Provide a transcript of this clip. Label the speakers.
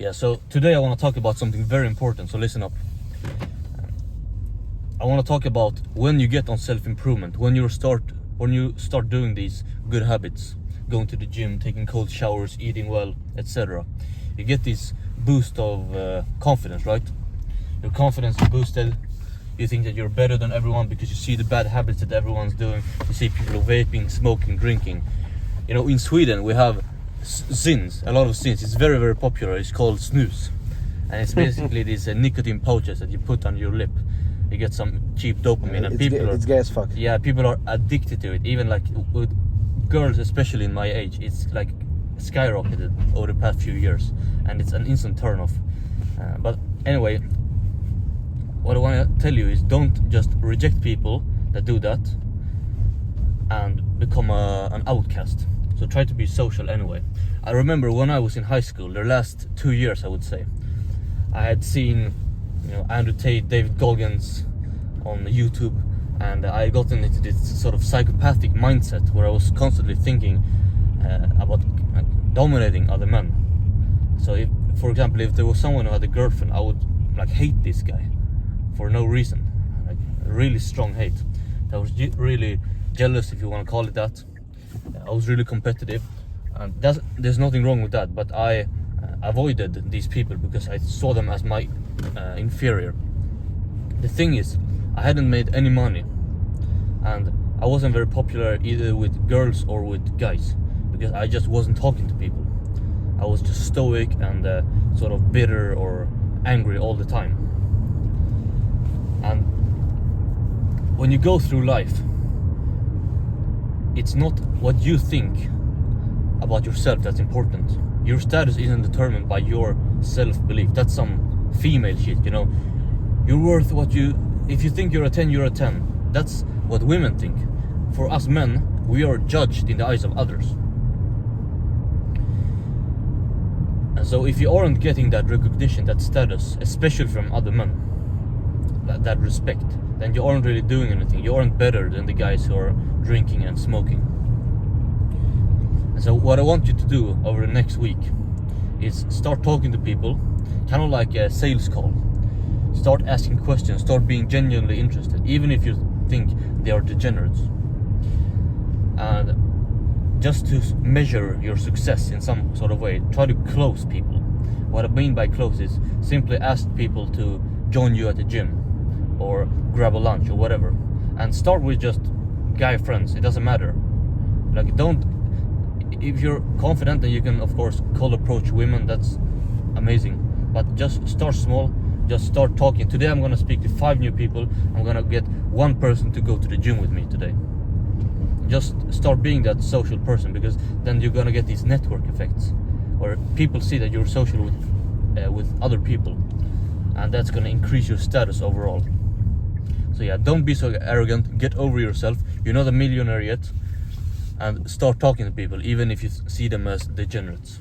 Speaker 1: Yeah, so today I want to talk about something very important, so listen up. I want to talk about when you get on self-improvement, when you start doing these good habits, going to the gym, taking cold showers, eating well, etc. You get this boost of confidence, right? Your confidence is boosted. You think that you're better than everyone because you see the bad habits that everyone's doing. You see people vaping, smoking, drinking. You know, in Sweden we have a lot of sins. It's very, very popular. It's called snus, and it's basically these nicotine pouches that you put on your lip. You get some cheap dopamine, and
Speaker 2: it's gay as fuck.
Speaker 1: Yeah, people are addicted to it. Even like with girls, especially in my age, it's like skyrocketed over the past few years, and it's an instant turn off. But anyway, what I want to tell you is don't just reject people that do that and become an outcast. So try to be social anyway. I remember when I was in high school, the last 2 years I would say, I had seen, Andrew Tate, David Goggins on YouTube, and I got into this sort of psychopathic mindset where I was constantly thinking about dominating other men. So if, for example, if there was someone who had a girlfriend, I would hate this guy for no reason, like a really strong hate. I was really jealous, if you want to call it that. I was really competitive, and there's nothing wrong with that, but I avoided these people because I saw them as my inferior. The thing is, I hadn't made any money, and I wasn't very popular either with girls or with guys because I just wasn't talking to people. I was just stoic and sort of bitter or angry all the time. And when you go through life, it's not what you think about yourself that's important. Your status isn't determined by your self-belief. That's some female shit, You're worth if you think you're a 10, you're a 10. That's what women think. For us men, we are judged in the eyes of others. And so if you aren't getting that recognition, that status, especially from other men, that respect, then you aren't really doing anything. You aren't better than the guys who are drinking and smoking. And so what I want you to do over the next week is start talking to people, kind of like a sales call. Start asking questions, start being genuinely interested, even if you think they are degenerates. And just to measure your success in some sort of way, try to close people. What I mean by close is simply ask people to join you at the gym or grab a lunch or whatever, and start with just guy friends. It doesn't matter. If you're confident, then you can of course cold approach women. That's amazing, but just start small. Just start talking. Today I'm gonna speak to 5 new people. I'm gonna get 1 person to go to the gym with me today. Just start being that social person, because then you're gonna get these network effects where people see that you're social with other people, and that's gonna increase your status overall. So yeah, don't be so arrogant. Get over yourself. You're not a millionaire yet, and start talking to people, even if you see them as degenerates.